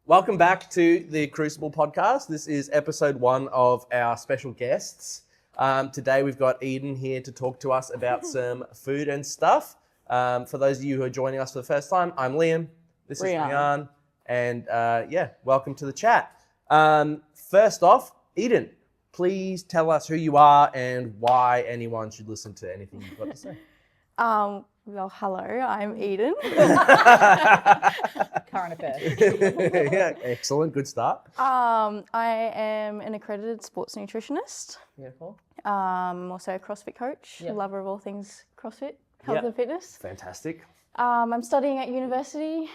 Welcome back to the Crucible podcast. This is episode 1 of our special guests. Today we've got Eden here to talk to us about some food and stuff. For those of you who are joining us for the first time, I'm Liam. This is Rhian. And welcome to the chat. First off, Eden, please tell us who you are and why anyone should listen to anything you've got to say. Well, hello, I'm Eden. Current affairs. Yeah, excellent. Good start. I am an accredited sports nutritionist. Beautiful. Also a CrossFit coach, lover of all things CrossFit, health and fitness. Fantastic. I'm studying at university,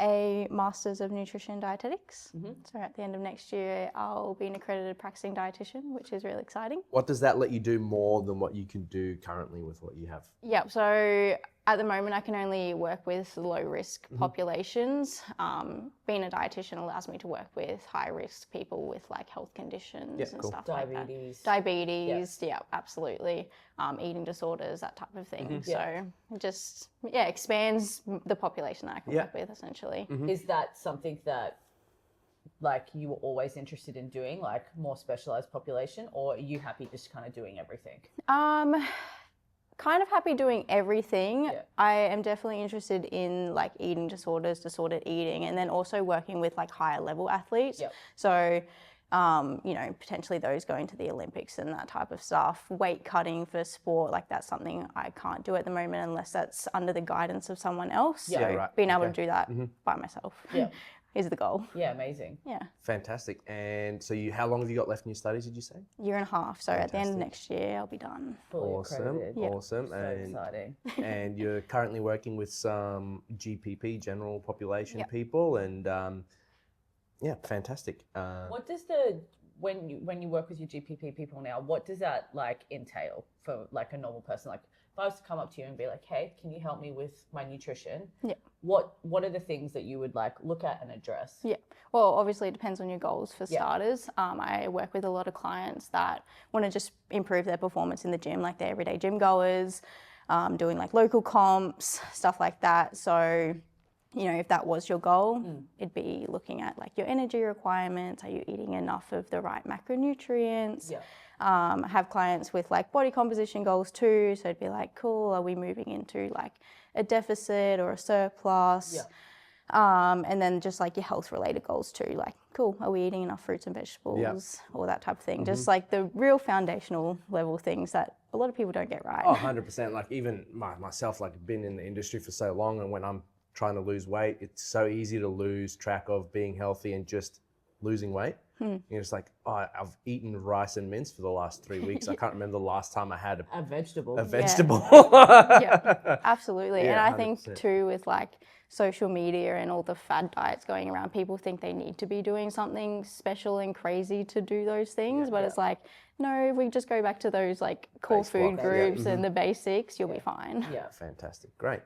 a Masters of Nutrition and Dietetics. So at the end of next year, I'll be an accredited practicing dietitian, which is really exciting. What does that let you do more than what you can do currently with what you have? Yeah, so at the moment I can only work with low risk populations. Being a dietitian allows me to work with high risk people with like health conditions and stuff like that. Diabetes, yeah, absolutely. Eating disorders, that type of thing. So it just expands the population that I can work with essentially. Is that something that like you were always interested in doing, like more specialized population, or are you happy just kind of doing everything? Kind of happy doing everything. I am definitely interested in like eating disorders, disordered eating, and then also working with like higher level athletes. So, potentially those going to the Olympics and that type of stuff. Weight cutting for sport, like that's something I can't do at the moment unless that's under the guidance of someone else. So being able to do that by myself is the goal. Yeah, amazing. Yeah. Fantastic. And so how long have you got left in your studies, did you say? Year and a half. So at the end of next year, I'll be done. Awesome. Awesome. So exciting. And you're currently working with some GPP, general population people, and fantastic. What does when you work with your GPP people now, what does that like entail for like a normal person? Like if I was to come up to you and be like, hey, can you help me with my nutrition? What are the things that you would like look at and address? Well, obviously it depends on your goals for starters. I work with a lot of clients that want to just improve their performance in the gym, like they're everyday gym goers, doing like local comps, stuff like that. So, if that was your goal, it'd be looking at like your energy requirements. Are you eating enough of the right macronutrients? I have clients with like body composition goals too. So it'd be like, cool, are we moving into like a deficit or a surplus? And then just like your health related goals too. Like, cool, are we eating enough fruits and vegetables? All that type of thing. Just like the real foundational level things that a lot of people don't get right. Oh, 100%. Like even myself, like been in the industry for so long, and when I'm trying to lose weight, it's so easy to lose track of being healthy and just losing weight. You're just like, I've eaten rice and mince for the last 3 weeks. I can't remember the last time I had a vegetable. Yeah, absolutely. And I 100%. think too with like social media and all the fad diets going around, people think they need to be doing something special and crazy to do those things. But it's like, no, if we just go back to those like core food groups and the basics, you'll be fine. Yeah, fantastic. Great.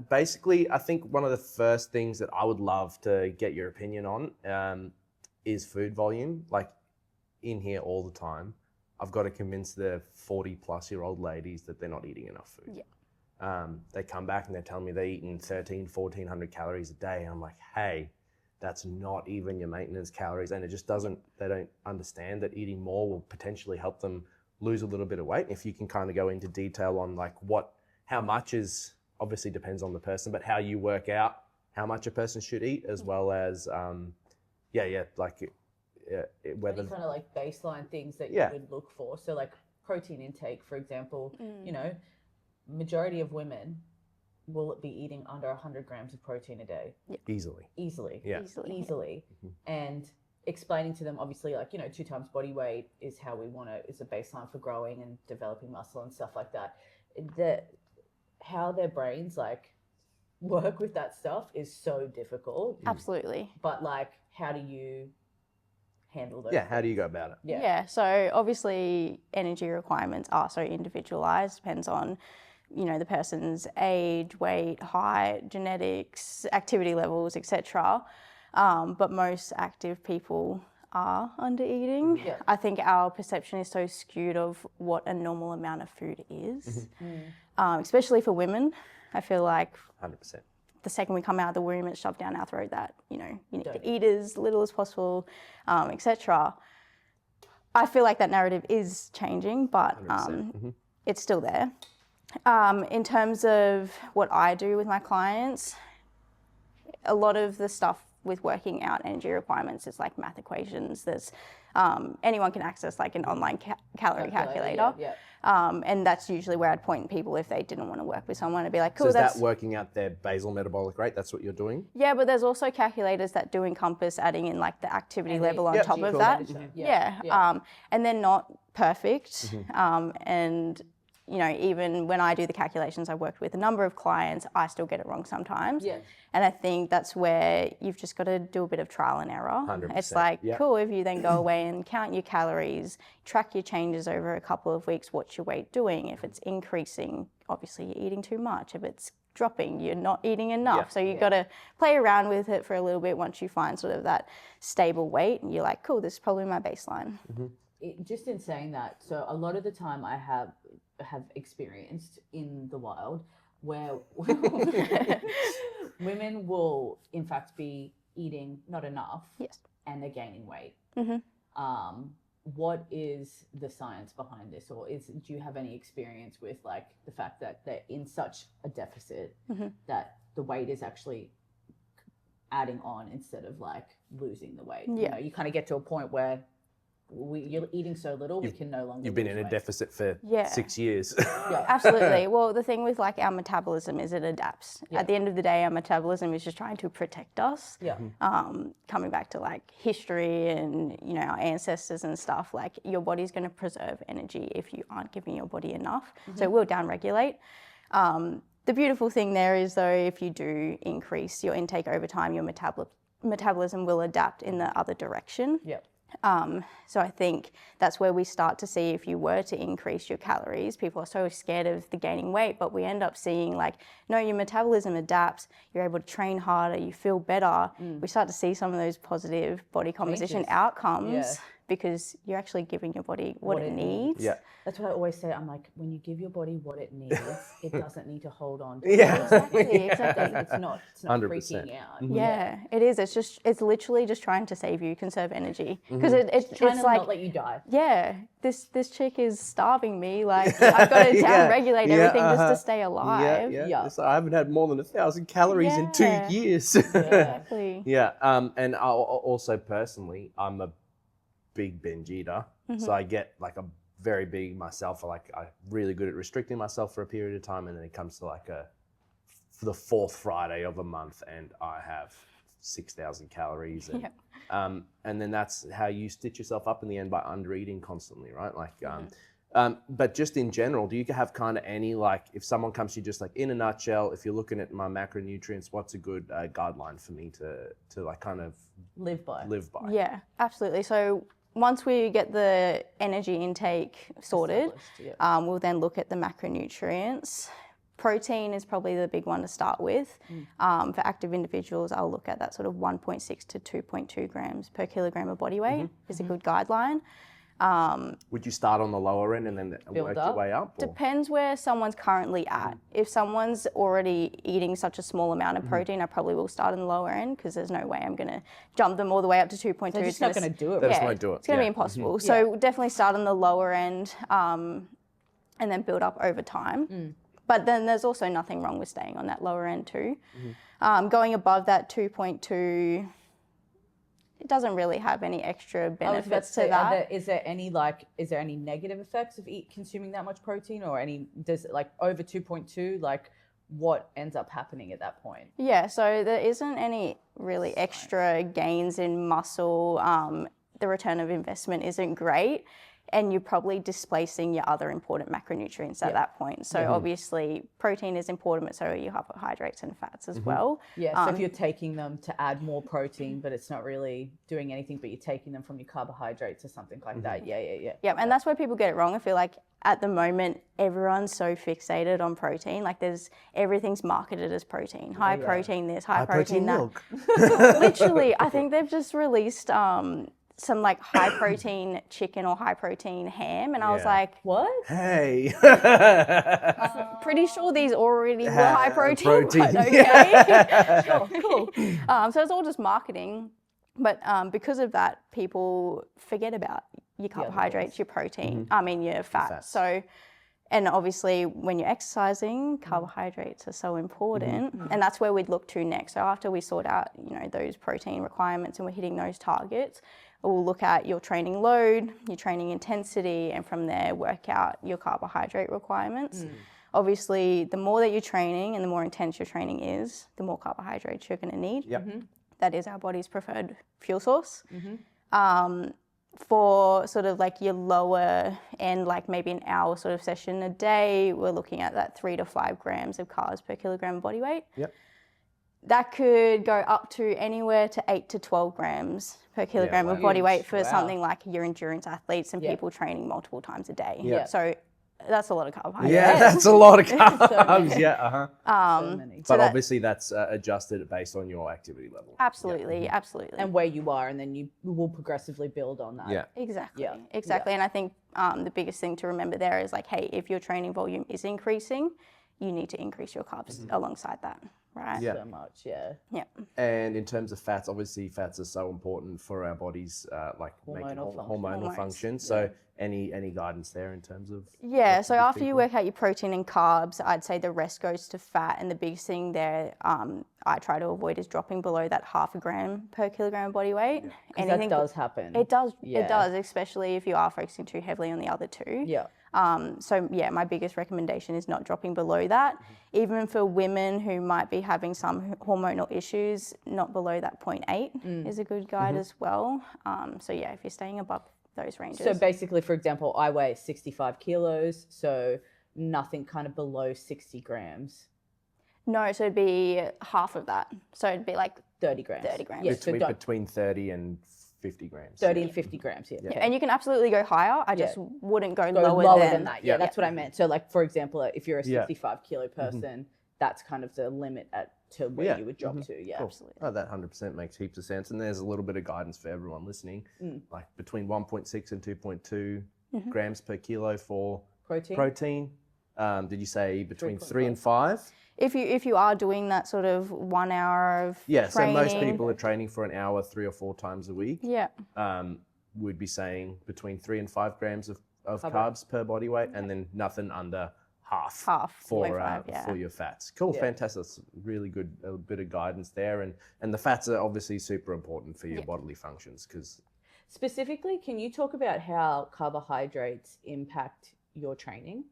Basically, I think one of the first things that I would love to get your opinion on is food volume. Like in here all the time, I've got to convince the 40-plus-year-old ladies that they're not eating enough food. They come back and they're telling me they're eating 1,400 calories a day. And I'm like, hey, that's not even your maintenance calories. And it just they don't understand that eating more will potentially help them lose a little bit of weight. If you can kind of go into detail on like how much is, obviously depends on the person, but how you work out how much a person should eat, as well as, whether any kind of like baseline things that you would look for. So like protein intake, for example, majority of women will be eating under 100 grams of protein a day. Easily. And explaining to them, obviously, like, 2 times body weight is how is a baseline for growing and developing muscle and stuff like that. How their brains like work with that stuff is so difficult. Absolutely. But like, how do you handle those? How do you go about it? Yeah. So obviously energy requirements are so individualized, depends on, the person's age, weight, height, genetics, activity levels, etc. But most active people are under eating. I think our perception is so skewed of what a normal amount of food is, especially for women. I feel like 100%. the second we come out of the womb, it's shoved down our throat that, you know, you need to eat as little as possible, etc. I feel like that narrative is changing, but it's still there. In terms of what I do with my clients, a lot of the stuff with working out energy requirements is like math equations. There's anyone can access like an online calorie calculator. And that's usually where I'd point people if they didn't want to work with someone. I'd be like, cool, so is that working out their basal metabolic rate? That's what you're doing? Yeah, but there's also calculators that do encompass adding in like the activity level on top of that. And they're not perfect. And you know, even when I do the calculations, I've worked with a number of clients, I still get it wrong sometimes. And I think that's where you've just got to do a bit of trial and error. 100%. It's like, cool, if you then go away and count your calories, track your changes over a couple of weeks, what's your weight doing? If it's increasing, obviously you're eating too much. If it's dropping, you're not eating enough. So you've got to play around with it for a little bit once you find sort of that stable weight. And you're like, cool, this is probably my baseline. Just in saying that, so a lot of the time I have experienced in the wild where women will in fact be eating not enough and they're gaining weight. What is the science behind this, or do you have any experience with like the fact that they're in such a deficit that the weight is actually adding on instead of like losing the weight? You know, you kind of get to a point where you're eating so little, we can no longer. You've been in a deficit for 6 years. Absolutely. Well, the thing with like our metabolism is it adapts. At the end of the day, our metabolism is just trying to protect us. Coming back to like history and, you know, our ancestors and stuff, like your body's going to preserve energy if you aren't giving your body enough. So it will downregulate. The beautiful thing there is though, if you do increase your intake over time, your metabolism will adapt in the other direction. So I think that's where we start to see if you were to increase your calories, people are so scared of the gaining weight, but we end up seeing like, no, your metabolism adapts, you're able to train harder, you feel better. We start to see some of those positive body composition outcomes because you're actually giving your body what it needs. That's what I always say. I'm like, when you give your body what it needs, it doesn't need to hold on to Exactly. It's not 100%. Freaking out. It is. It's literally just trying to save you, conserve energy. Because it's trying to like, not let you die. This chick is starving me. Like, I've got to down-regulate everything just to stay alive. So I haven't had more than 1,000 calories in 2 years. Exactly. And also personally, I'm a big binge eater. So I get like a very big myself. I'm really good at restricting myself for a period of time, and then it comes to like for the fourth Friday of a month, and I have 6,000 calories, and then that's how you stitch yourself up in the end by under eating constantly, right? Like, but just in general, do you have kind of any like, if someone comes to you just like in a nutshell, if you're looking at my macronutrients, what's a good guideline for me to like kind of live by? Yeah, absolutely. So once we get the energy intake sorted, we'll then look at the macronutrients. Protein is probably the big one to start with. For active individuals, I'll look at that sort of 1.6 to 2.2 grams per kilogram of body weight is a good guideline. Would you start on the lower end and then work your way up? Or? Depends where someone's currently at. If someone's already eating such a small amount of protein, I probably will start in the lower end because there's no way I'm going to jump them all the way up to 2.2. They're just not going to do it. They just won't do it. It's going to be impossible. So definitely start on the lower end and then build up over time. But then there's also nothing wrong with staying on that lower end too. Going above that 2.2, it doesn't really have any extra benefits to that. Is there any negative effects of consuming that much protein, or does like over 2.2, like what ends up happening at that point? Yeah, so there isn't any really extra gains in muscle. The return of investment isn't great. And you're probably displacing your other important macronutrients at that point. So obviously protein is important, but so are your carbohydrates and fats as well. So if you're taking them to add more protein, but it's not really doing anything, but you're taking them from your carbohydrates or something like that. Yeah, and that's where people get it wrong. I feel like at the moment, everyone's so fixated on protein. Like everything's marketed as protein. High protein this, high protein that. Milk. Literally, I think they've just released some like high protein chicken or high protein ham, and I was Yeah. like, What? Hey. pretty sure these already were high protein, protein. but okay. Sure, cool. So it's all just marketing. But because of that, people forget about your carbohydrates, your protein, your fat. fats. So, and obviously when you're exercising, carbohydrates are so important. And that's where we'd look to next. So after we sort out, those protein requirements and we're hitting those targets, we'll look at your training load, your training intensity, and from there work out your carbohydrate requirements. Obviously, the more that you're training and the more intense your training is, the more carbohydrates you're going to need. Yep. That is our body's preferred fuel source. For sort of like your lower end, like maybe an hour sort of session a day, we're looking at that 3 to 5 grams of carbs per kilogram of body weight. Yep. That could go up to anywhere to 8 to 12 grams per kilogram of body weight for something like your endurance athletes and people training multiple times a day. Yeah. So that's a lot of carbohydrates. Yeah, that's a lot of carbs. So many. But obviously that's adjusted based on your activity level. Absolutely, absolutely. And where you are, and then you will progressively build on that. Yeah. Exactly. Yeah. Exactly. And I think the biggest thing to remember there is like, hey, if your training volume is increasing, you need to increase your carbs alongside that, right? Yeah. So much, yeah. Yeah. And in terms of fats, obviously fats are so important for our bodies, like making hormonal function. So any guidance there in terms of? Yeah, so after you work out your protein and carbs, I'd say the rest goes to fat. And the biggest thing there I try to avoid is dropping below that 0.5 gram per kilogram of body weight. And that does happen. It does, it does, especially if you are focusing too heavily on the other two. Yeah. So my biggest recommendation is not dropping below that. Even for women who might be having some hormonal issues, not below that 0.8 is a good guide as well. So if you're staying above those ranges. So basically, for example, I weigh 65 kilos, so nothing kind of below 60 grams. No, so it'd be half of that. So it'd be like 30 grams. 30 grams. Yes, Between 30 and 50 grams. 30 and 50 grams, yeah. Yeah. And you can absolutely go higher. I just wouldn't go lower lower than that. Yeah, that's what I meant. So like, for example, if you're a 65 kilo person, that's kind of the limit to where you would drop to. Yeah, cool. Absolutely. Oh, that 100% makes heaps of sense. And there's a little bit of guidance for everyone listening, like between 1.6 and 2.2 grams per kilo for protein. Did you say between 3 and 5? If you are doing that sort of 1 hour of training. So most people are training for an hour 3 or 4 times a week. Yeah. Would be saying between 3 and 5 grams of carbs per body weight, and then nothing under half for your fats. Cool, fantastic. That's really good, a bit of guidance there, and the fats are obviously super important for your bodily functions because. Specifically, can you talk about how carbohydrates impact your training?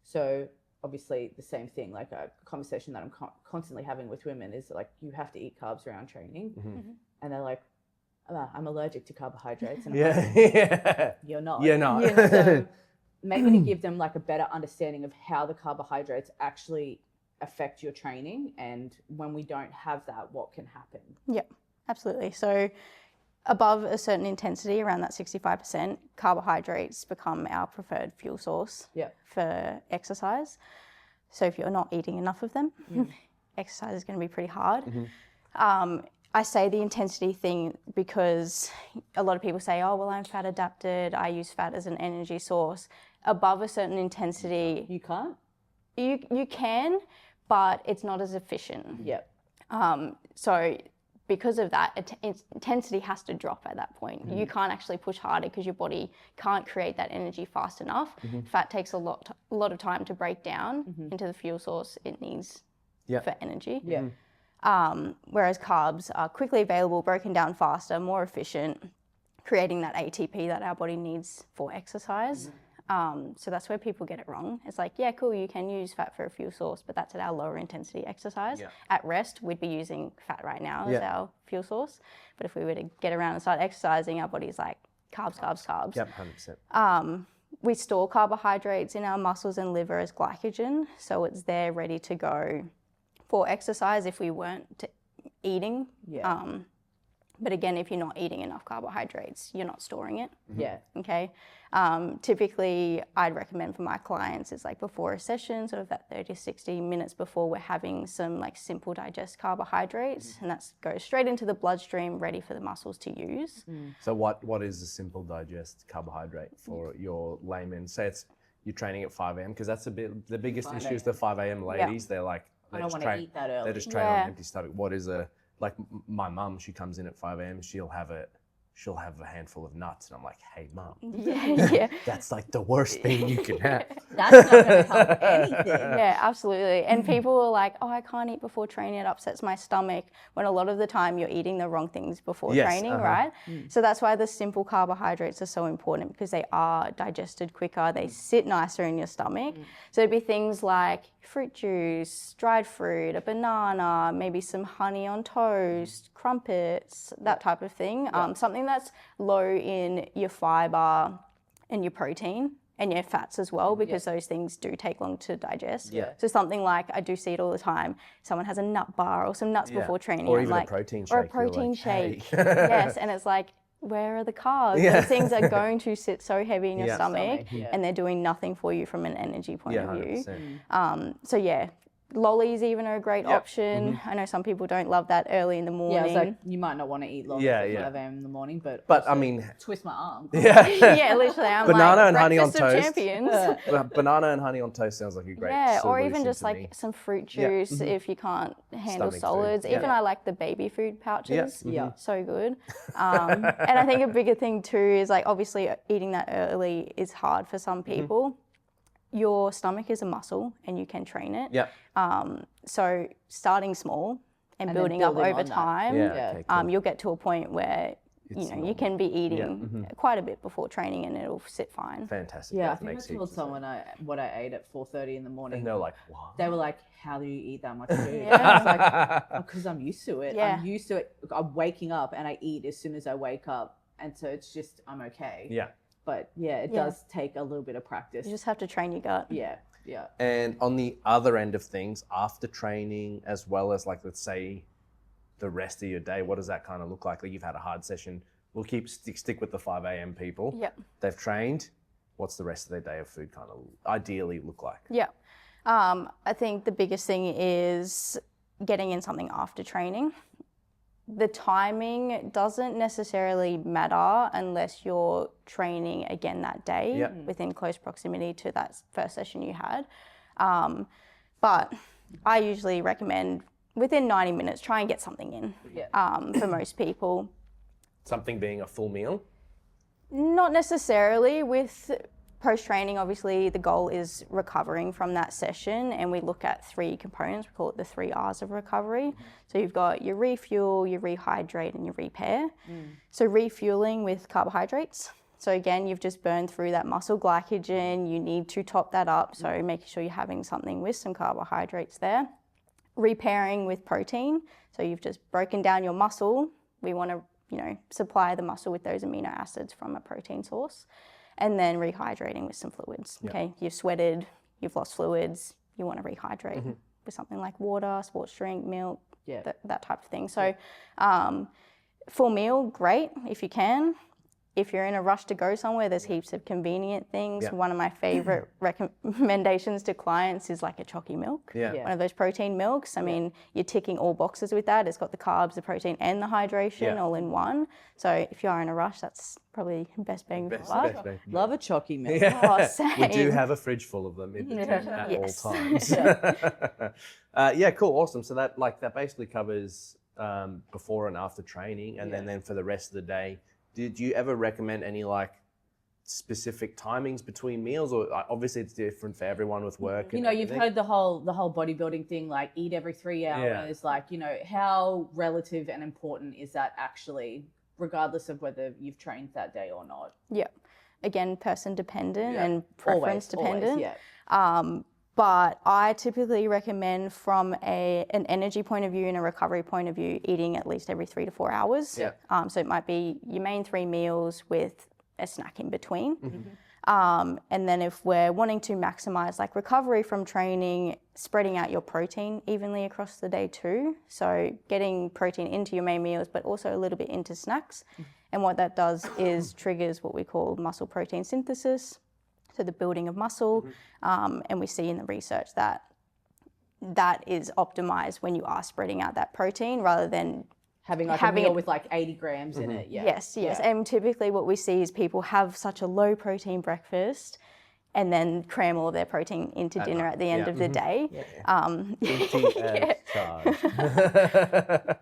So obviously the same thing, like a conversation that I'm constantly having with women is like, you have to eat carbs around training. And they're like, I'm allergic to carbohydrates. And I'm like, you're not. You're not. So maybe to give them like a better understanding of how the carbohydrates actually affect your training, and when we don't have that, what can happen? Yeah, absolutely. So above a certain intensity, around that 65%, carbohydrates become our preferred fuel source for exercise. So if you're not eating enough of them, exercise is going to be pretty hard. I say the intensity thing because a lot of people say, oh, well, I'm fat adapted. I use fat as an energy source. Above a certain intensity. You can't? You can, but it's not as efficient. Yep. So because of that, intensity has to drop at that point. You can't actually push harder because your body can't create that energy fast enough. Fat takes a lot of time to break down into the fuel source it needs for energy. Whereas carbs are quickly available, broken down faster, more efficient, creating that ATP that our body needs for exercise. So that's where people get it wrong. It's like, yeah, cool, you can use fat for a fuel source, but that's at our lower intensity exercise. At rest, we'd be using fat right now as our fuel source. But if we were to get around and start exercising, our body's like, carbs. Yep, 100%. We store carbohydrates in our muscles and liver as glycogen, so it's there ready to go for exercise if we weren't eating But again, if you're not eating enough carbohydrates, you're not storing it. Yeah. Okay. Typically, I'd recommend for my clients is like before a session, sort of that 30 to 60 minutes before, we're having some like simple digest carbohydrates, and that goes straight into the bloodstream, ready for the muscles to use. So what is a simple digest carbohydrate for your layman? Say you're training at 5 a.m. because that's the biggest issue is the 5 a.m. ladies. They're like, I don't want to eat that early. They just train on an empty stomach. What is like my mum, she comes in at 5 a.m. She'll have a handful of nuts, and I'm like, hey, mum, Yeah. that's like the worst thing you can have. That's not going to help anything. Yeah, absolutely. And people are like, oh, I can't eat before training, it upsets my stomach, when a lot of the time you're eating the wrong things before training, right? So that's why the simple carbohydrates are so important, because they are digested quicker, they sit nicer in your stomach. So it'd be things like fruit juice, dried fruit, a banana, maybe some honey on toast, crumpets, that type of thing. Something that's low in your fiber and your protein and your fats as well, because those things do take long to digest. So something like, I do see it all the time, someone has a nut bar or some nuts before training. Or even like, a protein shake. Or a protein like, shake. Hey. Yes, and it's like, where are the carbs? These things are going to sit so heavy in your stomach, and they're doing nothing for you from an energy point of view. 100%. So yeah, lollies even are a great option. I know some people don't love that early in the morning. Yeah, it's like, you might not want to eat lollies at 5 a.m. in the morning, but I mean, twist my arm. Yeah, literally. I'm Banana like, and honey on breakfast of toast. champions. Banana and honey on toast sounds like a great or even solution just to like me. some fruit juice if you can't handle Stomach food. solids. Yeah. Even I like the baby food pouches. Yeah. So good. And I think a bigger thing too is like, obviously eating that early is hard for some people. Your stomach is a muscle and you can train it. So starting small and building up over time, you'll get to a point where you can be eating quite a bit before training and it'll sit fine. Fantastic. Yeah, That I think I makes heaps told of someone what I ate at 4:30 in the morning. And they're like, what? They were like, how do you eat that much food? I was like, because I'm used to it. Yeah. I'm used to it. I'm waking up and I eat as soon as I wake up. And so it's just, I'm okay. Yeah. But yeah, it does take a little bit of practice. You just have to train your gut. Yeah. And on the other end of things, after training, as well as like, let's say, the rest of your day, what does that kind of look like? Like, you've had a hard session. We'll stick with the 5 a.m. people. Yep. They've trained. What's the rest of their day of food kind of ideally look like? Yeah. I think the biggest thing is getting in something after training. The timing doesn't necessarily matter unless you're training again that day within close proximity to that first session you had. But I usually recommend within 90 minutes, try and get something in for most people. Something being a full meal? Not necessarily. With post-training, obviously, the goal is recovering from that session, and we look at 3 components. We call it the 3 R's of recovery. So you've got your refuel, your rehydrate, and your repair. So refueling with carbohydrates. So again, you've just burned through that muscle glycogen. You need to top that up, so making sure you're having something with some carbohydrates there. Repairing with protein. So you've just broken down your muscle. We want to supply the muscle with those amino acids from a protein source. And then rehydrating with some fluids. Okay, you've sweated, you've lost fluids, you want to rehydrate with something like water, sports drink, milk, that type of thing. So full meal, great if you can. If you're in a rush to go somewhere, there's heaps of convenient things. One of my favorite recommendations to clients is like a chalky milk. One of those protein milks. I mean, you're ticking all boxes with that. It's got the carbs, the protein, and the hydration all in one. So if you are in a rush, that's probably best bang for buck. Love a chalky milk. Oh, same. We do have a fridge full of them in the gym at all times. Cool, awesome. So that basically covers before and after training, and then for the rest of the day. Did you ever recommend any specific timings between meals, or obviously it's different for everyone with work? You've heard the whole bodybuilding thing, like eat every 3 hours. How relative and important is that actually, regardless of whether you've trained that day or not? Yeah. Again, person dependent and preference dependent. Always. But I typically recommend from an energy point of view and a recovery point of view, eating at least every 3 to 4 hours. So it might be your main 3 meals with a snack in between. And then if we're wanting to maximize recovery from training, spreading out your protein evenly across the day too. So getting protein into your main meals, but also a little bit into snacks. And what that does is triggers what we call muscle protein synthesis, so the building of muscle. And we see in the research that that is optimized when you are spreading out that protein rather than having a meal with like 80 grams in it. Yes. And typically what we see is people have such a low protein breakfast and then cram all of their protein into dinner at the end of the day.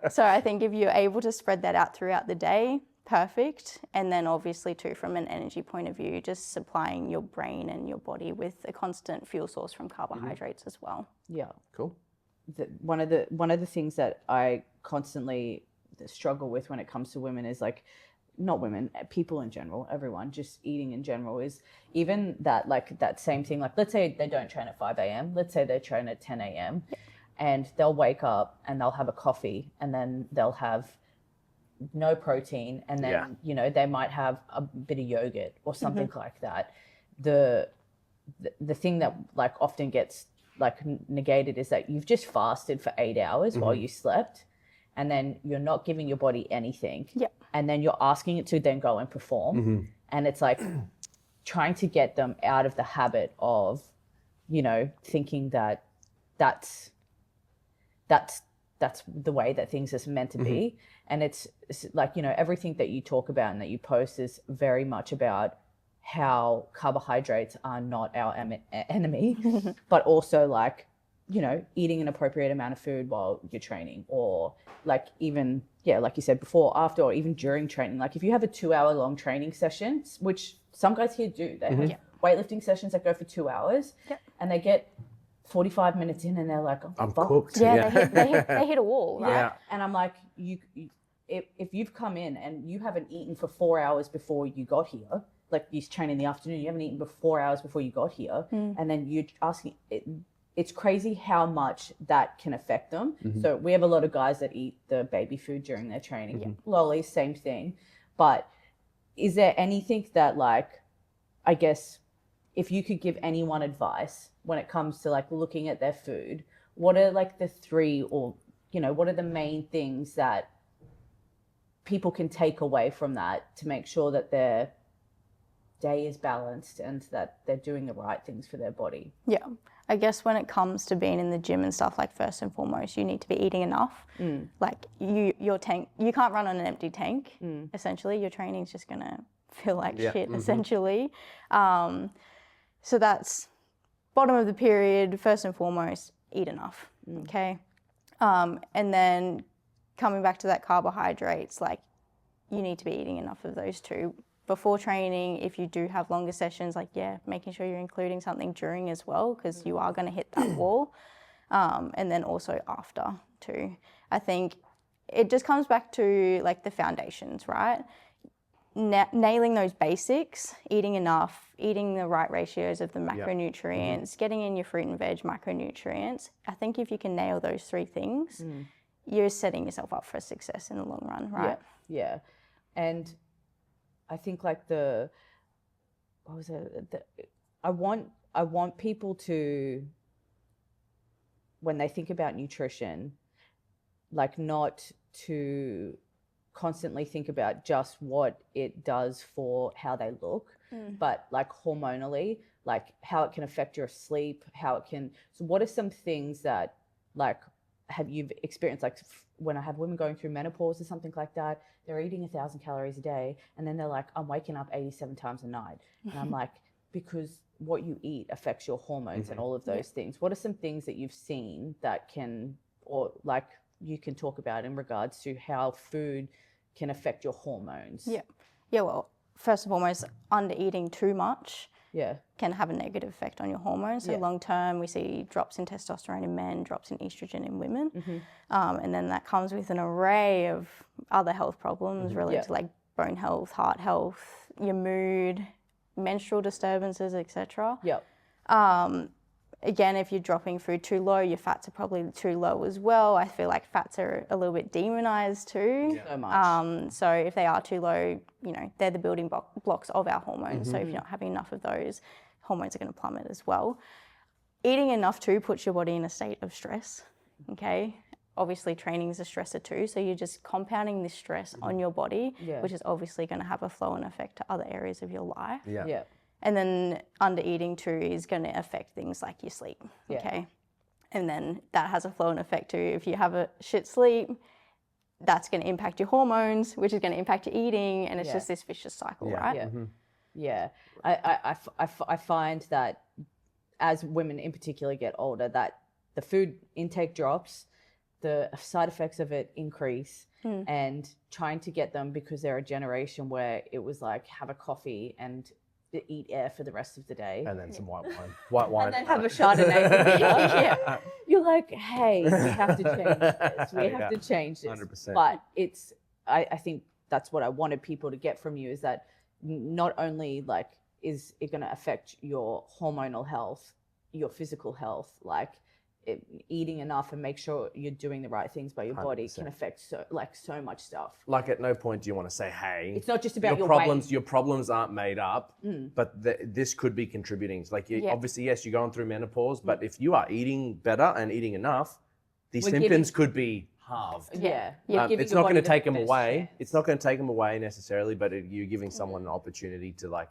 So I think if you're able to spread that out throughout the day, perfect. And then obviously too, from an energy point of view, just supplying your brain and your body with a constant fuel source from carbohydrates as well. Yeah. Cool. One of the things that I constantly struggle with when it comes to women is like, not women, people in general, everyone, just eating in general, is even that, like that same thing, like let's say they don't train at 5 a.m., let's say they train at 10 a.m. and they'll wake up and they'll have a coffee and then they'll have no protein and then, you know, they might have a bit of yogurt or something like that. The thing that like often gets like negated is that you've just fasted for 8 hours while you slept, and then you're not giving your body anything. And then you're asking it to then go and perform. And it's like trying to get them out of the habit of, you know, thinking that that's the way that things are meant to be. And it's like, you know, everything that you talk about and that you post is very much about how carbohydrates are not our enemy, but also like, you know, eating an appropriate amount of food while you're training, or like even, like you said before, after or even during training. Like if you have a 2-hour long training session, which some guys here do, they have weightlifting sessions that go for 2 hours and they get 45 minutes in and they're like, oh, I'm cooked. They hit a wall, right? And I'm like, if you've come in and you haven't eaten for 4 hours before you got here, like you train in the afternoon, you haven't eaten for 4 hours before you got here, and then you're asking, it's crazy how much that can affect them. So we have a lot of guys that eat the baby food during their training. Lollies, same thing. But is there anything that, like, I guess if you could give anyone advice when it comes to like looking at their food, what are like the 3, or, you know, what are the main things that people can take away from that to make sure that their day is balanced and that they're doing the right things for their body? I guess when it comes to being in the gym and stuff, like first and foremost, you need to be eating enough. Like your tank, you can't run on an empty tank. Essentially, your training's just gonna feel like shit. Essentially, so that's bottom of the period. First and foremost, eat enough. Okay, and then coming back to that carbohydrates, like you need to be eating enough of those too. Before training, if you do have longer sessions, like, making sure you're including something during as well, because you are going to hit that wall. And then also after too. I think it just comes back to like the foundations, right? Nailing those basics, eating enough, eating the right ratios of the macronutrients, getting in your fruit and veg micronutrients. I think if you can nail those 3 things, you're setting yourself up for success in the long run, right? And I think like I want people to, when they think about nutrition, like not to constantly think about just what it does for how they look, but like hormonally, like how it can affect your sleep, how it can. So what are some things that like have you experienced, like when I have women going through menopause or something like that, they're eating 1,000 calories a day and then they're like, I'm waking up 87 times a night. And I'm like, because what you eat affects your hormones and all of those things. What are some things that you've seen that can, or like you can talk about in regards to how food can affect your hormones? Well, first and foremost, under eating too much can have a negative effect on your hormones. So long term, we see drops in testosterone in men, drops in estrogen in women. And then that comes with an array of other health problems related to like bone health, heart health, your mood, menstrual disturbances, etc. Again, if you're dropping food too low, your fats are probably too low as well. I feel like fats are a little bit demonized too. So much. So if they are too low, you know, they're the building blocks of our hormones. So if you're not having enough of those, hormones are going to plummet as well. eating enough too puts your body in a state of stress, okay? Obviously, training is a stressor too, so you're just compounding this stress on your body, which is obviously going to have a flow-on effect to other areas of your life. Yeah. And then under-eating too is going to affect things like your sleep, okay? And then that has a flow-on effect too. If you have a shit sleep, that's going to impact your hormones, which is going to impact your eating, and it's just this vicious cycle, right? Yeah. I find that as women in particular get older, that the food intake drops, the side effects of it increase, and trying to get them, because they're a generation where it was like have a coffee and eat air for the rest of the day. And then some white wine. And then have a Chardonnay. You're like, hey, we have to change this. We have to change this. 100%. But I think that's what I wanted people to get from you, is that not only like is it going to affect your hormonal health, your physical health, like eating enough and make sure you're doing the right things by your body 100%. Can affect so much stuff. Like at no point do you want to say, hey, it's not just about your problems. weight. Your problems aren't made up, but this could be contributing. Like obviously, yes, you're going through menopause, but if you are eating better and eating enough, these symptoms could be halved. It's not going to take them away. Chance. It's not going to take them away necessarily, but you're giving someone an opportunity to like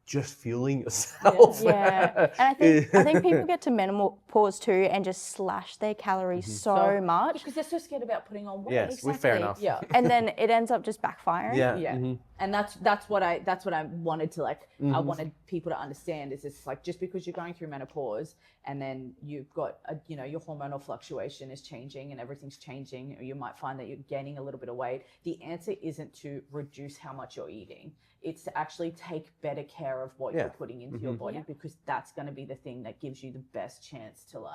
just fueling yourself. And I think people get to menopause too and just slash their calories so much because they're so scared about putting on weight. Yes, we're fair enough. Yeah, and then it ends up just backfiring. And that's what I wanted to like. I wanted people to understand is it's like just because you're going through menopause and then you've got your hormonal fluctuation is changing and everything's changing, or you might find that you're gaining a little bit of weight. The answer isn't to reduce how much you're eating. It's to actually take better care of what you're putting into your body, because that's going to be the thing that gives you the best chance to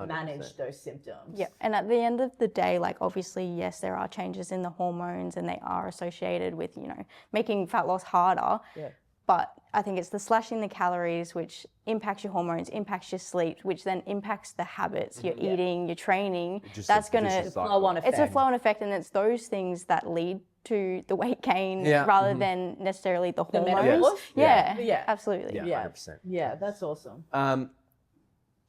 manage those symptoms. Yeah, and at the end of the day, like obviously, yes, there are changes in the hormones and they are associated with, making fat loss harder. Yeah. But I think it's the slashing the calories, which impacts your hormones, impacts your sleep, which then impacts the habits, your eating, your training. That's going to flow on effect. It's a flow on effect, and it's those things that lead to the weight gain rather than necessarily the hormones. Yeah, absolutely. Yeah, 100%. Yeah, that's awesome.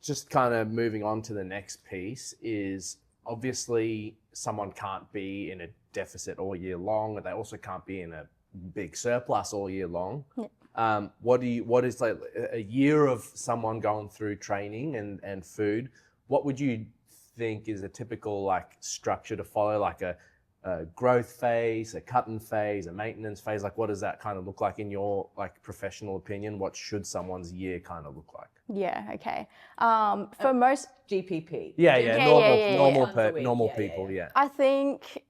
Just kind of moving on to the next piece is obviously someone can't be in a deficit all year long, and they also can't be in a big surplus all year long. What is like a year of someone going through training and food? What would you think is a typical like structure to follow, like a growth phase, a cut-in phase, a maintenance phase? Like what does that kind of look like in your like professional opinion? What should someone's year kind of look like? Yeah, okay. For most GPP. Normal people. I think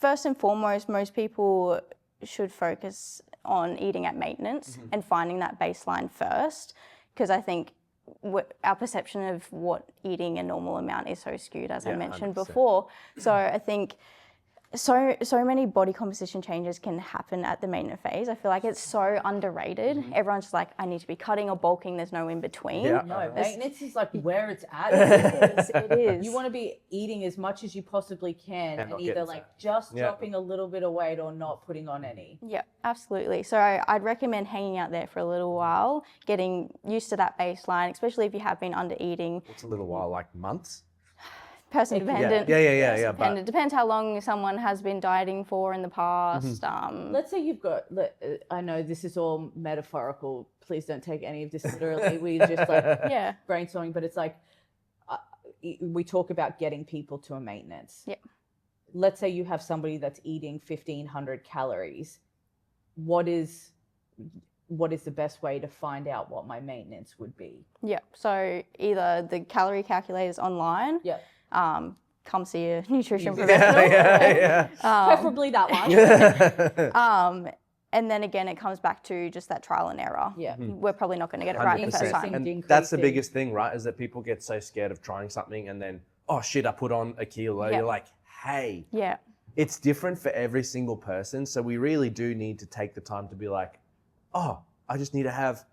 first and foremost, most people should focus on eating at maintenance and finding that baseline first, because I think our perception of what eating a normal amount is so skewed, as I mentioned 100%. Before. So I think so many body composition changes can happen at the maintenance phase. I feel like it's so underrated. Everyone's just like, I need to be cutting or bulking. There's no in between. No, maintenance is like where it's at. It is. You want to be eating as much as you possibly can and either like just dropping a little bit of weight or not putting on any. Yeah, absolutely. So I'd recommend hanging out there for a little while, getting used to that baseline, especially if you have been under eating. What's a little while, like months? Person dependent. Yeah. But it depends how long someone has been dieting for in the past. Let's say you've got, I know this is all metaphorical. Please don't take any of this literally. We just like brainstorming, but it's like we talk about getting people to a maintenance. Yeah. Let's say you have somebody that's eating 1,500 calories. What is the best way to find out what my maintenance would be? Yeah. So either the calorie calculators online. Yeah. Come see a nutrition professional. Preferably that one. And then again, it comes back to just that trial and error. Yeah. We're probably not going to get it right the first time. And that's the biggest thing, right? Is that people get so scared of trying something and then, oh shit, I put on a kilo. You're like, hey. Yeah. It's different for every single person. So we really do need to take the time to be like, oh, I just need to have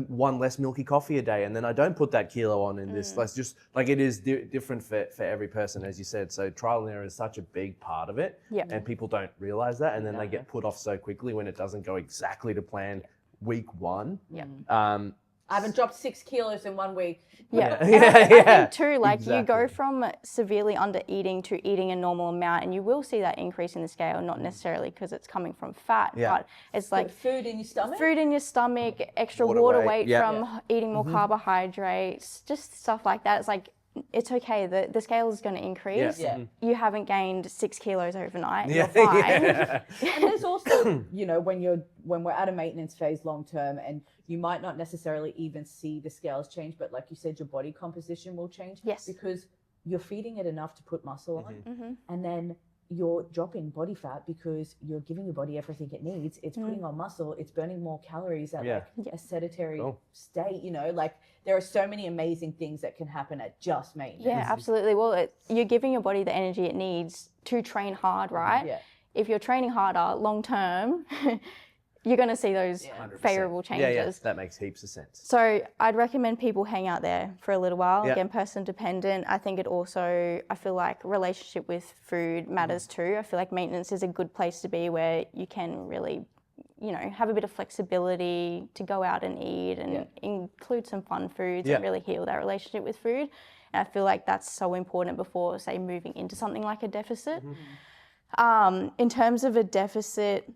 one less milky coffee a day, and then I don't put that kilo on in this. Let's just like it is different for every person, as you said. So trial and error is such a big part of it, and people don't realize that, and then they get put off so quickly when it doesn't go exactly to plan week one. I haven't dropped 6 kilos in 1 week. Yeah. Yeah. I think too, like you Exactly. go from severely under eating to eating a normal amount, and you will see that increase in the scale, not necessarily because it's coming from fat, Yeah. but it's like Food in your stomach. food in your stomach, extra Water water weight, weight yeah. from eating more carbohydrates, just stuff like that. It's like, it's okay. The scale is going to increase. Yeah. You haven't gained 6 kilos overnight. Yeah. You're fine. Yeah. And there's also, you know, when we're at a maintenance phase long term, and you might not necessarily even see the scales change, but like you said, your body composition will change. Yes. Because you're feeding it enough to put muscle on, and then you're dropping body fat because you're giving your body everything it needs. It's putting on muscle. It's burning more calories at like a sedentary state. You know, like there are so many amazing things that can happen at just maintenance. Yeah, absolutely. Well, you're giving your body the energy it needs to train hard, right? Yeah. If you're training harder long term, you're going to see those 100%. favorable changes. Yeah, that makes heaps of sense. So I'd recommend people hang out there for a little while. Yeah. Again, person dependent. I think it also, I feel like relationship with food matters too. I feel like maintenance is a good place to be where you can really, you know, have a bit of flexibility to go out and eat and include some fun foods and really heal that relationship with food. And I feel like that's so important before, say, moving into something like a deficit. In terms of a deficit,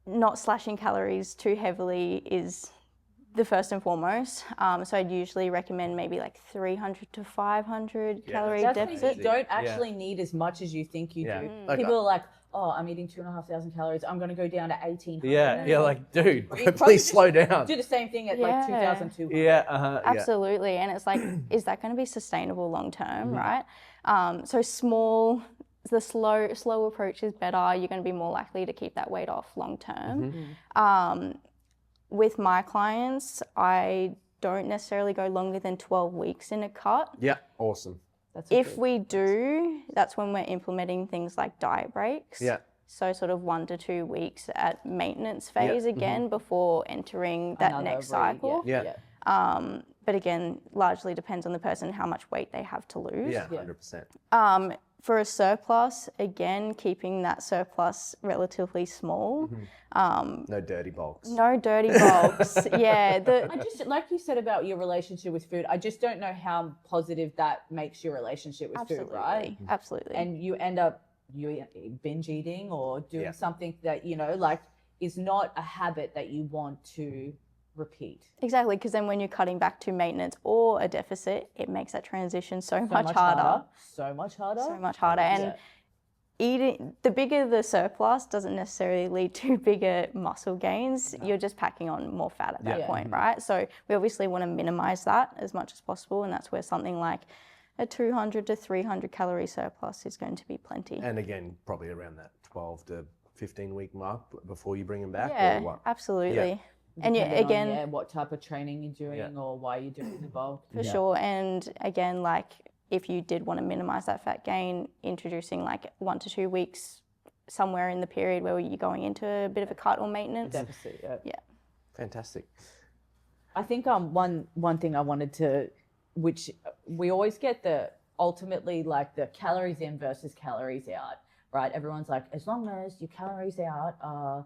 not slashing calories too heavily is the first and foremost. So I'd usually recommend maybe like 300 to 500 calorie Definitely, deficit. you don't actually need as much as you think you do. Like, People are like, oh, I'm eating 2,500 calories. I'm going to go down to 1,800. yeah, like, dude, You probably please just slow down. Do the same thing at like 2,200. Yeah, Absolutely. And it's like, is that going to be sustainable long term, right? So small, the slow approach is better. You're going to be more likely to keep that weight off long term. With my clients, I don't necessarily go longer than 12 weeks in a cut. Yeah, awesome. If we do, that's when we're implementing things like diet breaks. Yeah. So sort of 1 to 2 weeks at maintenance phase again before entering that Another next cycle. Yeah. But again, largely depends on the person, how much weight they have to lose. Yeah, 100%. For a surplus, again, keeping that surplus relatively small. No dirty bulks. No dirty bulks. I just, like you said about your relationship with food, I just don't know how positive that makes your relationship with food, right? Absolutely. And you end up binge eating or doing something that, you know, like is not a habit that you want to repeat. Exactly, because then when you're cutting back to maintenance or a deficit, it makes that transition so much harder. So much harder. So much harder. And eating, the bigger the surplus doesn't necessarily lead to bigger muscle gains. You're just packing on more fat at that point, right? So we obviously want to minimize that as much as possible, and that's where something like a 200 to 300 calorie surplus is going to be plenty. And again, probably around that 12 to 15 week mark before you bring them back. Yeah, or what? absolutely. Yeah. And Depending on, what type of training you're doing or why you're doing the bulk. For sure. And again, like if you did want to minimize that fat gain, introducing like 1 to 2 weeks somewhere in the period where you're going into a bit of a cut or maintenance. Deficit, Yeah. Fantastic. I think one thing I wanted to, which we always get ultimately like the calories in versus calories out, right? Everyone's like, as long as your calories out are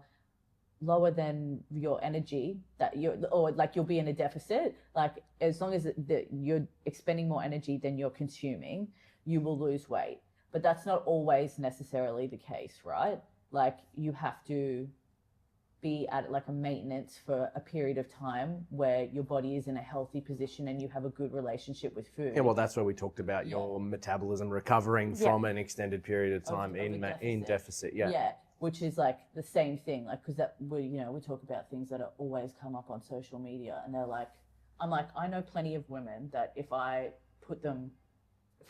lower than your energy or like you'll be in a deficit, like as long as you're expending more energy than you're consuming, you will lose weight. But that's not always necessarily the case, right? Like you have to be at like a maintenance for a period of time where your body is in a healthy position and you have a good relationship with food. Yeah, well, that's where we talked about your metabolism recovering from an extended period of time in deficit. Yeah. Which is like the same thing, like because that we talk about things that are always come up on social media, and they're like, I'm like, I know plenty of women that if I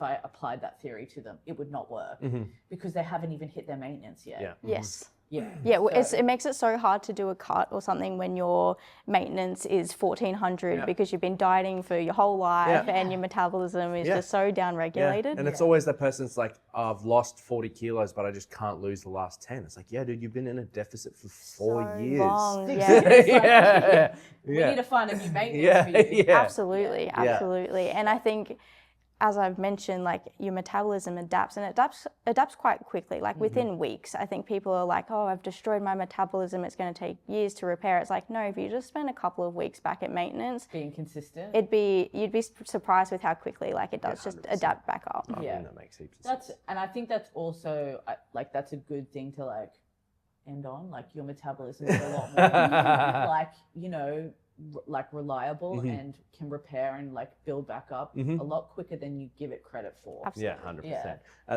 applied that theory to them, it would not work because they haven't even hit their maintenance yet. Yeah. Yes. Yeah. Well, it makes it so hard to do a cut or something when your maintenance is 1,400 because you've been dieting for your whole life and your metabolism is just so down-regulated. And it's always that person's like, I've lost 40 kilos, but I just can't lose the last 10. It's like, yeah, dude, you've been in a deficit for 4 years. Long, We Yeah. need to find a new maintenance for you. Absolutely. And I think as I've mentioned, like your metabolism adapts, and it adapts quite quickly. Like within weeks, I think people are like, "Oh, I've destroyed my metabolism. It's going to take years to repair." It's like, no, if you just spend a couple of weeks back at maintenance, being consistent, you'd be surprised with how quickly like it does just adapt back up. I mean, that makes heaps of sense. And I think that's also like that's a good thing to like end on. Like your metabolism is a lot more like like reliable and can repair and like build back up a lot quicker than you give it credit for. Absolutely.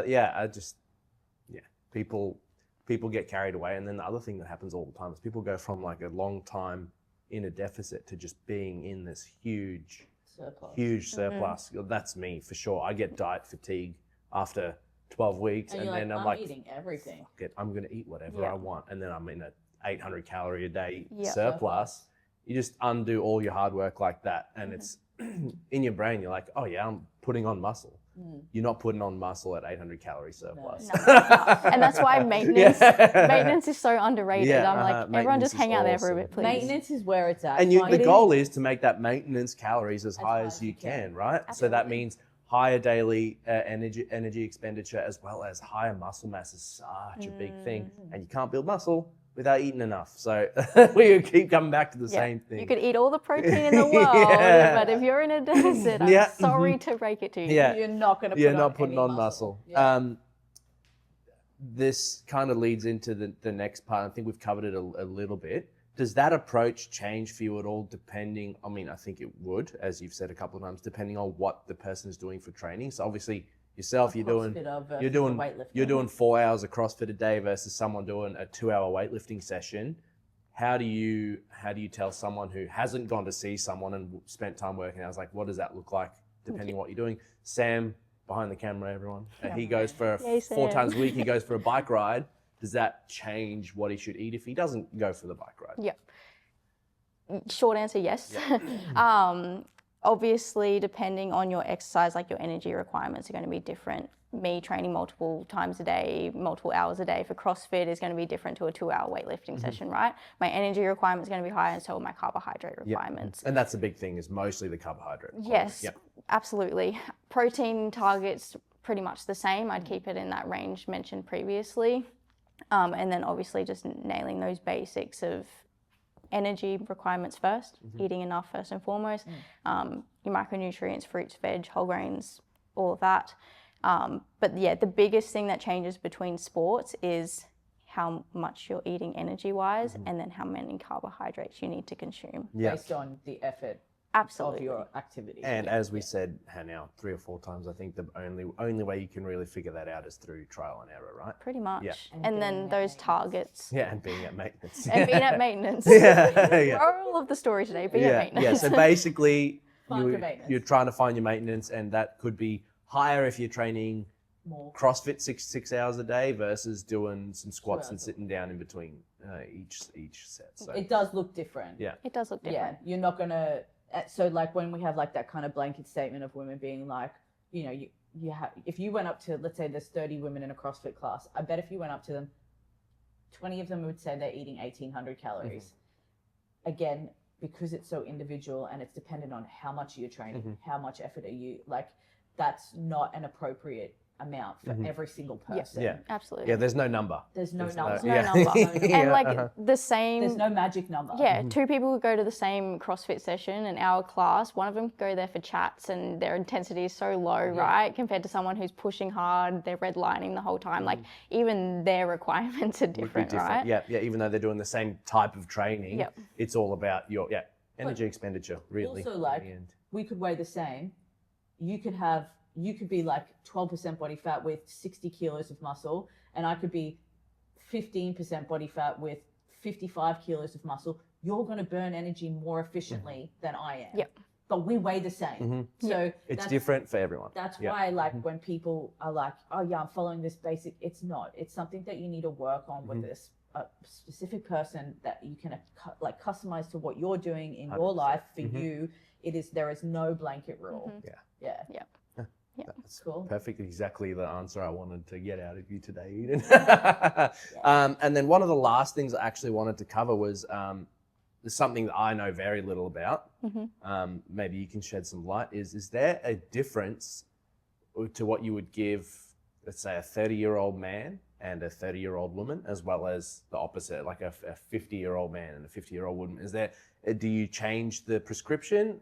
Yeah, 100%. People get carried away, and then the other thing that happens all the time is people go from like a long time in a deficit to just being in this huge surplus. That's me for sure. I get diet fatigue after 12 weeks, and then I'm like eating everything. I'm going to eat whatever I want, and then I'm in a 800 calorie a day surplus. You just undo all your hard work like that, and it's in your brain. You're like, oh yeah, I'm putting on muscle. You're not putting on muscle at 800 calorie surplus. No. And that's why maintenance is so underrated. I'm like, everyone just hang out there for a bit, please. Maintenance is where it's at. And the goal is to make that maintenance calories as high as you can, right? Absolutely. So that means higher daily energy expenditure as well as higher muscle mass is such a big thing. And you can't build muscle without eating enough. So we keep coming back to the same thing. You could eat all the protein in the world, but if you're in a deficit, I'm sorry to break it to you. You're not going to putting on muscle. This kind of leads into the next part. I think we've covered it a little bit. Does that approach change for you at all depending, I mean, I think it would, as you've said a couple of times, depending on what the person is doing for training. So obviously yourself, you're doing 4 hours of CrossFit a day versus someone doing a 2-hour weightlifting session. How do you tell someone who hasn't gone to see someone and spent time working out? I was like, what does that look like depending on what you're doing? Sam, behind the camera, everyone. He goes for 4 times a week. He goes for a bike ride. Does that change what he should eat if he doesn't go for the bike ride? Yeah. Short answer, yes. Obviously, depending on your exercise, like your energy requirements are going to be different. Me training multiple times a day, multiple hours a day for CrossFit is going to be different to a 2-hour weightlifting session, right? My energy requirement is going to be higher, and so are my carbohydrate requirements. And that's the big thing, is mostly the carbohydrate requirement. Yes, absolutely. Protein targets pretty much the same. I'd keep it in that range mentioned previously. And then obviously just nailing those basics of energy requirements first, eating enough first and foremost, your macronutrients, fruits, veg, whole grains, all of that. But yeah, the biggest thing that changes between sports is how much you're eating energy-wise and then how many carbohydrates you need to consume. Based on the effort Absolutely. of your activity. And as we said, now 3 or 4 times, I think the only way you can really figure that out is through trial and error, right? Pretty much. Yeah. And then those targets. Yeah, and being at maintenance. And being at maintenance. Moral of the story today, be at maintenance. Yeah, so basically Maintenance. you're trying to find your maintenance, and that could be higher if you're training More. CrossFit 6 hours a day versus doing some squats and sitting down in between each set. So It does look different. Yeah. It does look different. Yeah, you're not going to... So like when we have like that kind of blanket statement of women being like, you have, if you went up to, let's say there's 30 women in a CrossFit class, I bet if you went up to them, 20 of them would say they're eating 1,800 calories. Again, because it's so individual and it's dependent on how much you're training, how much effort are you, like that's not an amount for every single person. Yeah, absolutely. Yeah, there's no number. There's no number. And And like the same. There's no magic number. Yeah, 2 people would go to the same CrossFit session in our class. One of them go there for chats and their intensity is so low, right? Compared to someone who's pushing hard, they're redlining the whole time. Like even their requirements are different, right? Yeah, even though they're doing the same type of training, it's all about your energy expenditure, really. Also, like we could weigh the same. You could be like 12% body fat with 60 kilos of muscle, and I could be 15% body fat with 55 kilos of muscle. You're going to burn energy more efficiently than I am. Yep. But we weigh the same. So it's different for everyone. That's why, like, when people are like, oh yeah, I'm following this basic, it's not. It's something that you need to work on with this specific person that you can like customize to what you're doing in your life for you. There is no blanket rule. Yeah. That's cool. Perfect. Exactly the answer I wanted to get out of you today, Eden. And then one of the last things I actually wanted to cover was something that I know very little about. Maybe you can shed some light. Is there a difference to what you would give, let's say, a 30-year-old man and a 30-year-old woman, as well as the opposite, like a 50-year-old man and a 50-year-old woman? Do you change the prescription,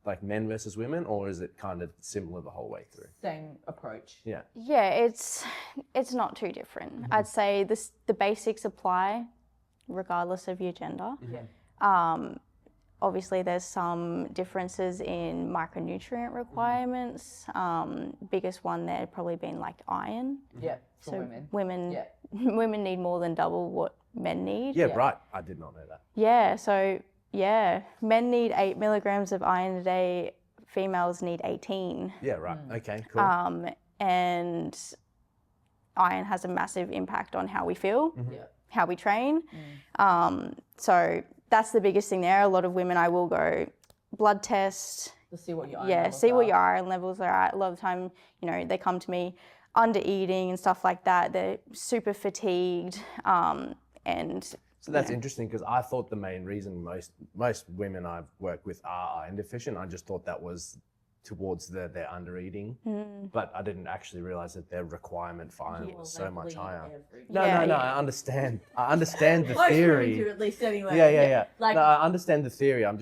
like men versus women, or is it kind of similar the whole way through? Same approach. Yeah. Yeah, it's not too different. I'd say the basics apply regardless of your gender. Yeah. Obviously, there's some differences in micronutrient requirements. Biggest one there probably being like iron. Yeah, for women. Women need more than double what men need. Yeah, right. I did not know that. Yeah, so men need 8 milligrams of iron a day. Females need 18. Yeah, right. Okay, cool. And iron has a massive impact on how we feel, how we train. So that's the biggest thing there. A lot of women, I will go blood test. To see what your iron levels see are. what your iron levels are at. A lot of the time, they come to me under eating and stuff like that. They're super fatigued, and so that's interesting, because I thought the main reason most women I've worked with are iron deficient. I just thought that was towards their under eating, but I didn't actually realize that their requirement for iron was so much higher. No, I understand. I understand the theory. At least anyway. Yeah. Like, no, I understand the theory. I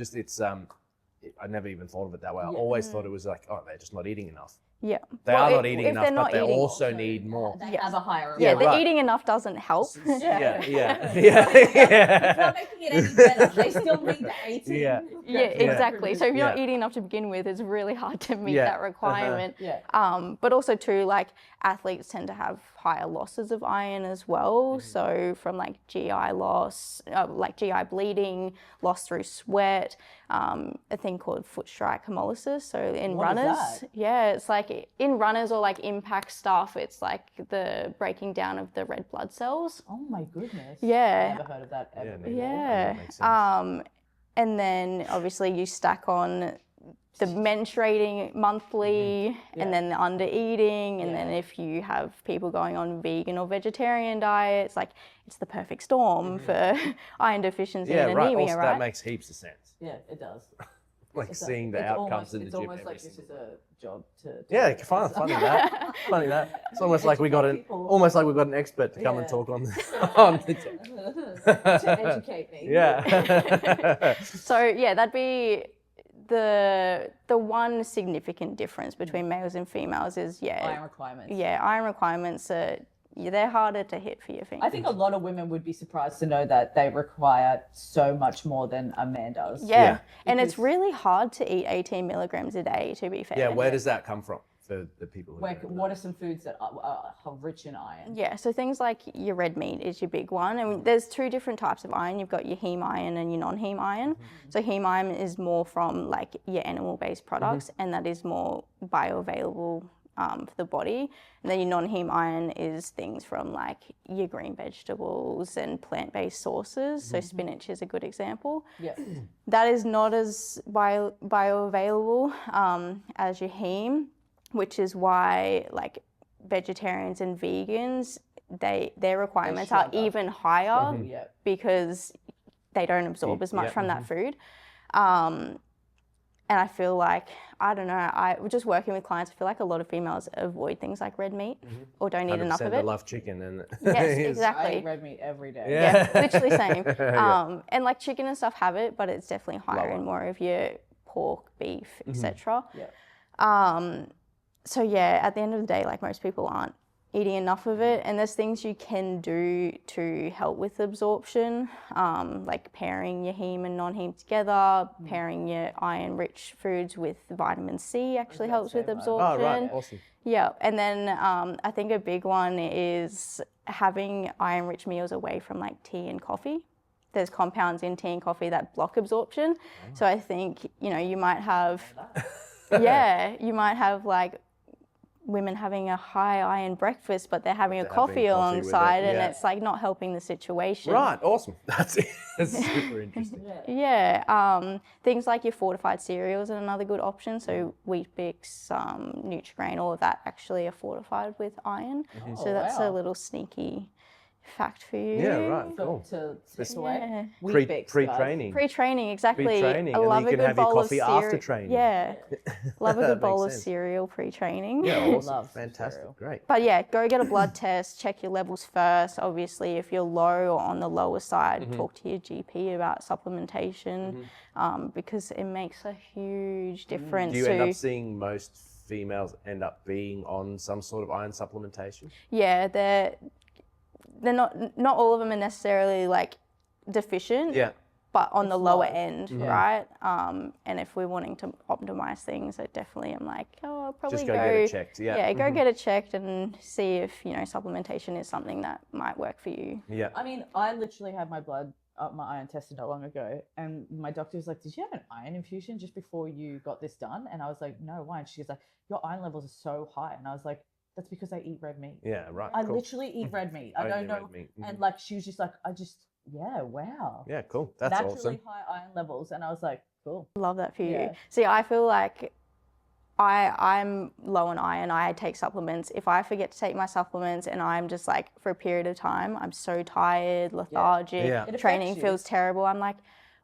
never even thought of it that way. I always thought it was like, oh, they're just not eating enough. Yeah. They are not eating enough, but they also need more. They have a higher Yeah, amount. the eating enough doesn't help. Yeah. It's not making it any better. They still need the 18. Yeah. Yeah, exactly. So if you're not Yeah. eating enough to begin with, it's really hard to meet Yeah. that requirement. Yeah. But also too, like athletes tend to have higher losses of iron as well. So from like GI loss, like GI bleeding, loss through sweat, a thing called foot strike hemolysis. So in What is runners, that? it's like in runners or like impact stuff, it's like the breaking down of the red blood cells. Oh my goodness. Yeah. Never heard of that ever. Yeah, before. Yeah. That makes sense. And then obviously you stack on the menstruating monthly and then the under eating. And then if you have people going on vegan or vegetarian diets, like it's the perfect storm for iron deficiency and anemia, Also, right? that makes heaps of sense. Yeah, it does. Like seeing the outcomes in the gym. It's almost like this is a job to do. Yeah, funny that. It's almost like we got an expert to come and talk on the to educate me. Yeah. So yeah, that'd be the one significant difference between males and females is Iron requirements. Yeah, iron requirements are they're harder to hit for your females. I think a lot of women would be surprised to know that they require so much more than a man does. Yeah. And it's really hard to eat 18 milligrams a day, to be fair. Yeah, where does that come from for the people who Like, what are some foods that are rich in iron? Yeah, so things like your red meat is your big one. I mean, there's two different types of iron. You've got your heme iron and your non-heme iron. So heme iron is more from like your animal-based products, and that is more bioavailable for the body. And then your non-heme iron is things from like your green vegetables and plant-based sources. So spinach is a good example. Yeah. That is not as bioavailable as your heme, which is why like vegetarians and vegans, their requirements are even higher because they don't absorb as much from that food. And I feel like, I don't know, just working with clients, I feel like a lot of females avoid things like red meat or don't eat enough of They it. love chicken. And Yes, I exactly. eat red meat every day. Yeah, literally same. And like chicken and stuff have it, but it's definitely higher in more of your pork, beef, etc. So yeah, at the end of the day, like most people aren't eating enough of it, and there's things you can do to help with absorption, like pairing your heme and non-heme together, pairing your iron-rich foods with vitamin C actually helps with absorption. Oh, right, awesome. Yeah, and then I think a big one is having iron-rich meals away from like tea and coffee. There's compounds in tea and coffee that block absorption. So I think, you might have, you might have like women having a high iron breakfast, but they're having a coffee alongside and it's like not helping the situation. Right, awesome. That's super interesting. Things like your fortified cereals are another good option. So Wheat Bix, Nutri-Grain, all of that actually are fortified with iron. So that's a little sneaky fact for you. Yeah, right. For, Cool. to take Yeah. away. Wheat Bix, guys. Pre-training. Pre-training, exactly. Pre-training, I and then love you a can good have your bowl of coffee after cereal. training. Yeah, love a That good bowl makes of sense. cereal pre-training. Yeah, awesome. Love Fantastic. cereal. Great. But yeah, go get a blood test, check your levels first. Obviously, if you're low or on the lower side, talk to your GP about supplementation because it makes a huge difference. Do you end up seeing most females end up being on some sort of iron supplementation? Yeah, they're not all of them are necessarily like deficient. Yeah. But on the lower low. end, right? And if we're wanting to optimize things, I definitely am like, oh, I'll probably Just go get it checked. Yeah. Yeah, go get it checked and see if supplementation is something that might work for you. Yeah. I mean, I literally had my iron tested not long ago, and my doctor was like, "Did you have an iron infusion just before you got this done?" And I was like, "No, why?" And she was like, "Your iron levels are so high," and I was like, "That's because I eat red meat. Yeah, right. I cool. literally eat red meat. I Only don't know." red meat. And like, she was just like, "Yeah, wow, Yeah, cool. That's naturally awesome. high iron levels," and I was like, "Cool." Love that for you. Yeah. See, I feel like I'm low on iron. I take supplements. If I forget to take my supplements and I'm just like for a period of time, I'm so tired, lethargic, Yeah. It training affects you. feels terrible. I'm like,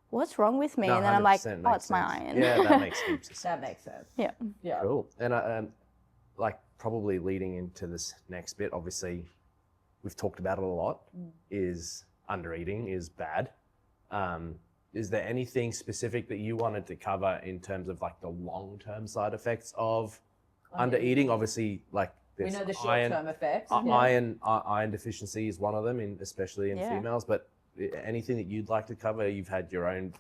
what's wrong with me? No, And then I'm like, 100% oh, makes it's my sense. iron. Yeah, that makes heaps of sense. That makes sense. Yeah. Yeah. Cool. And like probably leading into this next bit, obviously we've talked about it a lot, is under-eating is bad. Is there anything specific that you wanted to cover in terms of like the long-term side effects of under-eating? Obviously, like We there's know the short-term effects. iron deficiency is one of them, especially in Yeah. females. But anything that you'd like to cover? You've had your own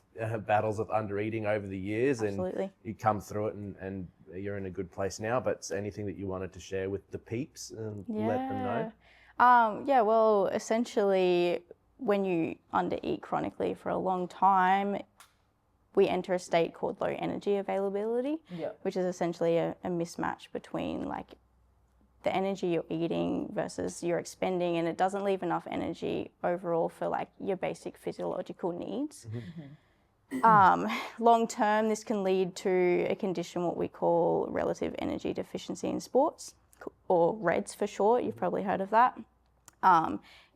battles with under-eating over the years, Absolutely. and you come through it, and you're in a good place now. But anything that you wanted to share with the peeps and let them know? Yeah, well, essentially, when you undereat chronically for a long time, we enter a state called low energy availability, which is essentially a mismatch between like the energy you're eating versus you're expending, and it doesn't leave enough energy overall for like your basic physiological needs. Long term, this can lead to a condition what we call relative energy deficiency in sports, or REDS for short. You've probably heard of that.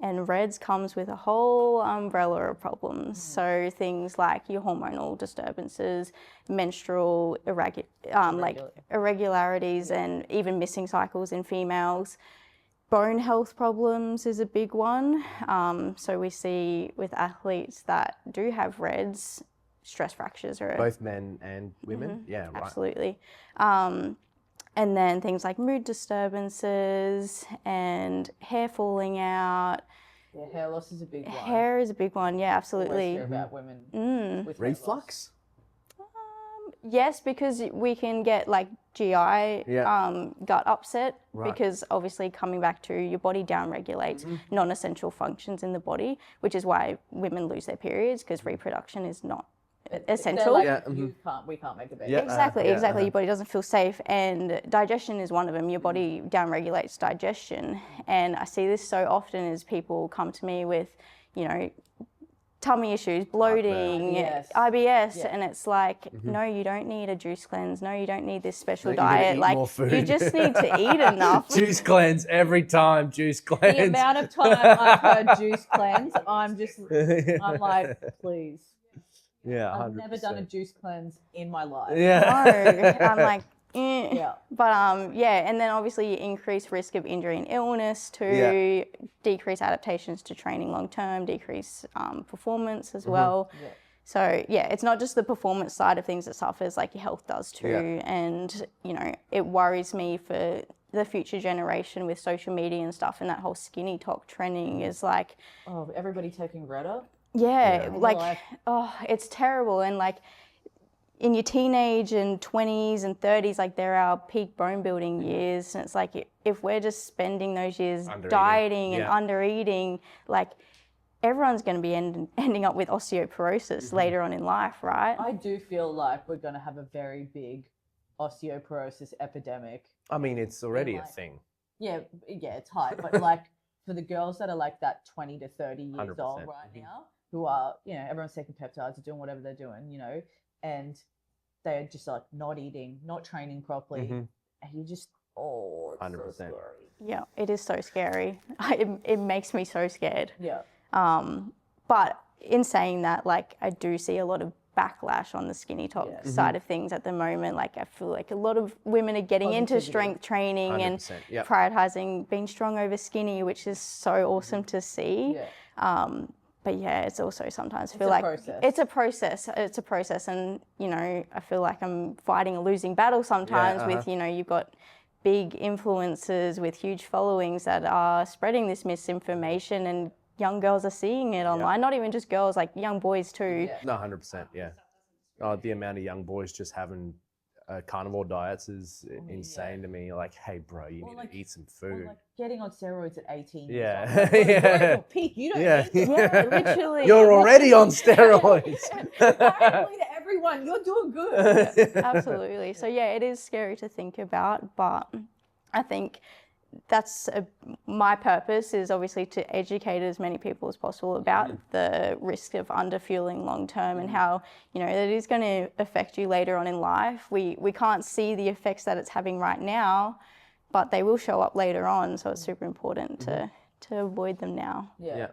And REDS comes with a whole umbrella of problems. So things like your hormonal disturbances, menstrual irregularities, and even missing cycles in females. Bone health problems is a big one. So we see with athletes that do have REDS, stress fractures are Both men and women? Yeah, right. absolutely. And then things like mood disturbances and hair falling out. Yeah, hair loss is a big one. Hair is a big one, yeah, Always absolutely. hear about women with hair loss. Reflux? Yes, because we can get like GI gut upset because obviously coming back to your body downregulates non-essential functions in the body, which is why women lose their periods because reproduction is not essential. Like, we can't make a baby. Yeah. Exactly. Your body doesn't feel safe, and digestion is one of them. Your body downregulates digestion, and I see this so often as people come to me with, tummy issues, bloating, IBS, and it's like, no, you don't need a juice cleanse. No, you don't need this special diet. Like, you just need to eat enough. Juice cleanse every time. Juice cleanse. The amount of time I've heard juice cleanse, I'm like, please. Yeah, 100%. I've never done a juice cleanse in my life. Yeah. No, I'm like, Yeah. But and then obviously you increase risk of injury and illness to decrease adaptations to training long term, decrease performance as well. Yeah. So it's not just the performance side of things that suffers, like your health does too. Yeah. And it worries me for the future generation with social media and stuff, and that whole skinny talk trending is like, oh, everybody taking Retta. It's terrible. And like in your teenage and 20s and 30s, like they're our peak bone building years. And it's like, if we're just spending those years dieting and under-eating, like everyone's going to be ending up with osteoporosis later on in life, right? I do feel like we're going to have a very big osteoporosis epidemic. I mean, it's already a thing. Yeah, it's high. But like for the girls that are like that 20 to 30 years 100%. old right now, who are, everyone's taking peptides, doing whatever they're doing, and they're just like not eating, not training properly. And you just, it's 100%. so scary. Yeah, it is so scary. It makes me so scared. Yeah. But in saying that, like, I do see a lot of backlash on the skinny top side of things at the moment. Like, I feel like a lot of women are getting into strength training and prioritizing being strong over skinny, which is so awesome to see. But yeah, it's also sometimes feel like it's a process. It's a process, and you know, I feel like I'm fighting a losing battle sometimes. With, you know, you've got big influencers with huge followings that are spreading this misinformation, and young girls are seeing it online. Not even just girls, like young boys too. No, 100%. Yeah. The amount of young boys just having carnivore diets is insane to me. Like, hey, bro, you need to eat some food. Or like getting on steroids at 18. Yeah. Like, you're at your peak. You don't need them. Yeah, literally. You're already on steroids. Apparently to everyone, you're doing good. Absolutely. So yeah, it is scary to think about, but I think that's my purpose is obviously to educate as many people as possible about the risk of underfueling long term and how, you know, that is going to affect you later on in life. We can't see the effects that it's having right now, but they will show up later on. So it's super important to avoid them now. Yeah.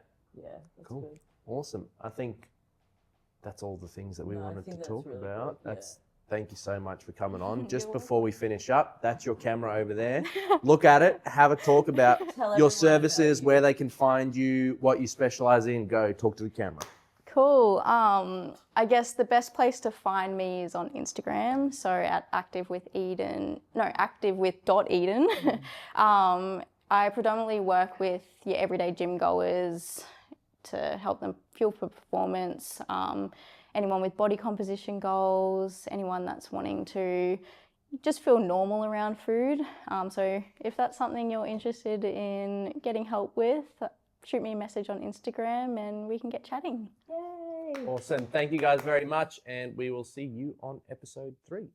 Cool. Good. Awesome. I think that's all the things that we wanted to talk really about. Thank you so much for coming on. Just before we finish up, that's your camera over there. Look at it, have a talk about your services, where they can find you, what you specialize in. Go, talk to the camera. Cool. I guess the best place to find me is on Instagram. So at activewithEden. I predominantly work with your everyday gym goers to help them fuel for performance. Anyone with body composition goals, anyone that's wanting to just feel normal around food. So if that's something you're interested in getting help with, shoot me a message on Instagram and we can get chatting. Yay! Awesome. Thank you guys very much, and we will see you on episode 3.